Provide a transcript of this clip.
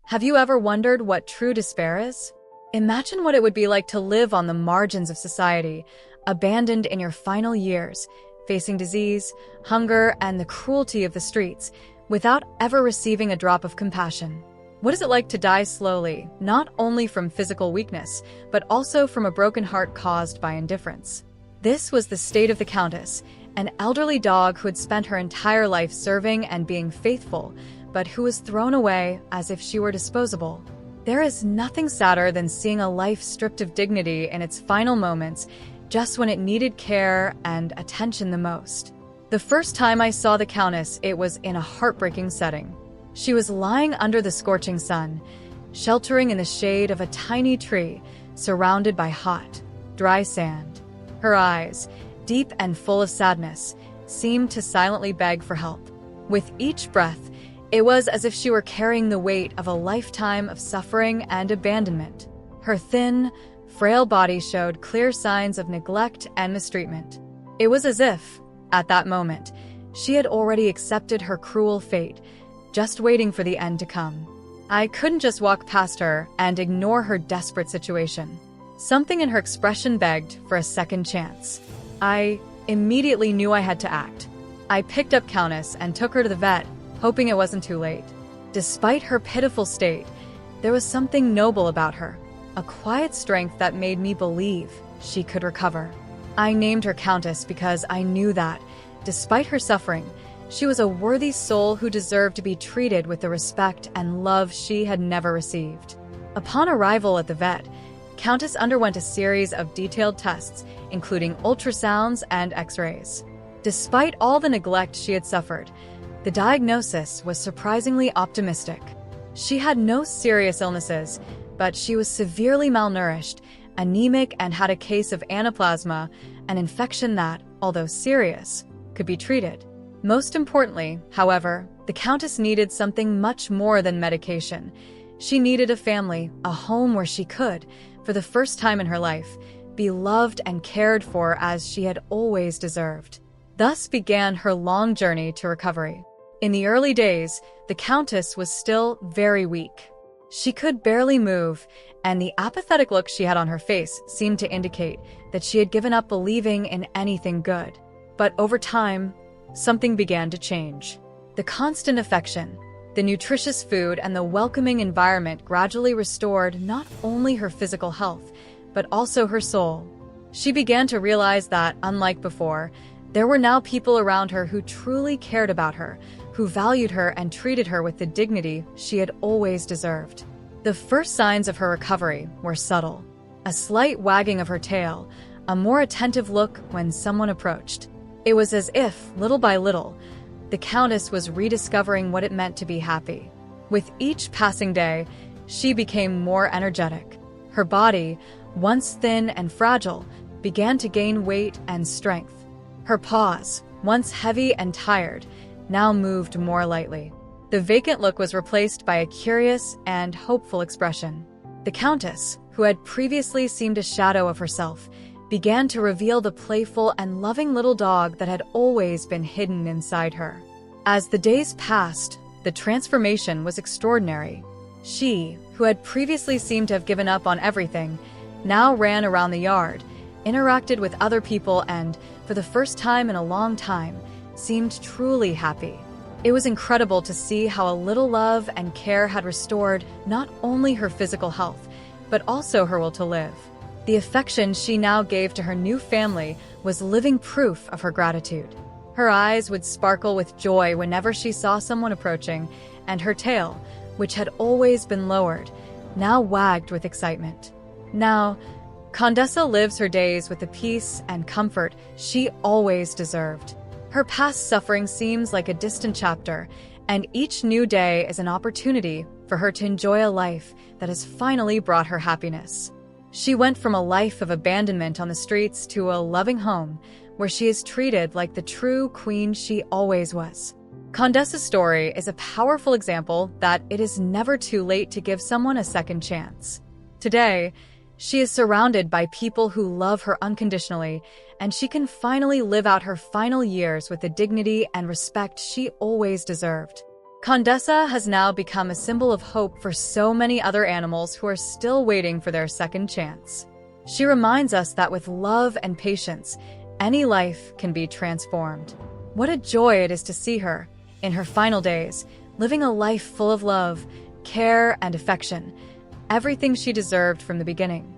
Have you ever wondered what true despair is? Imagine what it would be like to live on the margins of society, abandoned in your final years, facing disease, hunger, and the cruelty of the streets, without ever receiving a drop of compassion. What is it like to die slowly, not only from physical weakness, but also from a broken heart caused by indifference? This was the state of the Countess, an elderly dog who had spent her entire life serving and being faithful, but who was thrown away as if she were disposable. There is nothing sadder than seeing a life stripped of dignity in its final moments, just when it needed care and attention the most. The first time I saw the Countess, it was in a heartbreaking setting. She was lying under the scorching sun, sheltering in the shade of a tiny tree, surrounded by hot, dry sand. Her eyes, deep and full of sadness, seemed to silently beg for help. With each breath, it was as if she were carrying the weight of a lifetime of suffering and abandonment. Her thin, frail body showed clear signs of neglect and mistreatment. It was as if, at that moment, she had already accepted her cruel fate, just waiting for the end to come. I couldn't just walk past her and ignore her desperate situation. Something in her expression begged for a second chance. I immediately knew I had to act. I picked up Countess and took her to the vet, hoping it wasn't too late. Despite her pitiful state, there was something noble about her, a quiet strength that made me believe she could recover. I named her Countess because I knew that, despite her suffering, she was a worthy soul who deserved to be treated with the respect and love she had never received. Upon arrival at the vet, Countess underwent a series of detailed tests, including ultrasounds and x-rays. Despite all the neglect she had suffered, the diagnosis was surprisingly optimistic. She had no serious illnesses, but she was severely malnourished, anemic, and had a case of anaplasma, an infection that, although serious, could be treated. Most importantly, however, the Countess needed something much more than medication. She needed a family, a home where she could, for the first time in her life, be loved and cared for as she had always deserved. Thus began her long journey to recovery. In the early days, the Countess was still very weak. She could barely move, and the apathetic look she had on her face seemed to indicate that she had given up believing in anything good. But over time, something began to change. The constant affection, the nutritious food, and the welcoming environment gradually restored not only her physical health, but also her soul. She began to realize that, unlike before, there were now people around her who truly cared about her, who valued her and treated her with the dignity she had always deserved. The first signs of her recovery were subtle. A slight wagging of her tail, a more attentive look when someone approached. It was as if, little by little, the Countess was rediscovering what it meant to be happy. With each passing day, she became more energetic. Her body, once thin and fragile, began to gain weight and strength. Her paws, once heavy and tired, now moved more lightly. The vacant look was replaced by a curious and hopeful expression. The Countess, who had previously seemed a shadow of herself, began to reveal the playful and loving little dog that had always been hidden inside her. As the days passed, the transformation was extraordinary. She, who had previously seemed to have given up on everything, now ran around the yard, interacted with other people, and, for the first time in a long time, seemed truly happy. It was incredible to see how a little love and care had restored not only her physical health, but also her will to live. The affection she now gave to her new family was living proof of her gratitude. Her eyes would sparkle with joy whenever she saw someone approaching, and her tail, which had always been lowered, now wagged with excitement. Now, Condessa lives her days with the peace and comfort she always deserved. Her past suffering seems like a distant chapter, and each new day is an opportunity for her to enjoy a life that has finally brought her happiness. She went from a life of abandonment on the streets to a loving home, where she is treated like the true queen she always was. Condessa's story is a powerful example that it is never too late to give someone a second chance. Today, she is surrounded by people who love her unconditionally, and she can finally live out her final years with the dignity and respect she always deserved. Condessa has now become a symbol of hope for so many other animals who are still waiting for their second chance. She reminds us that with love and patience, any life can be transformed. What a joy it is to see her, in her final days, living a life full of love, care, and affection, everything she deserved from the beginning.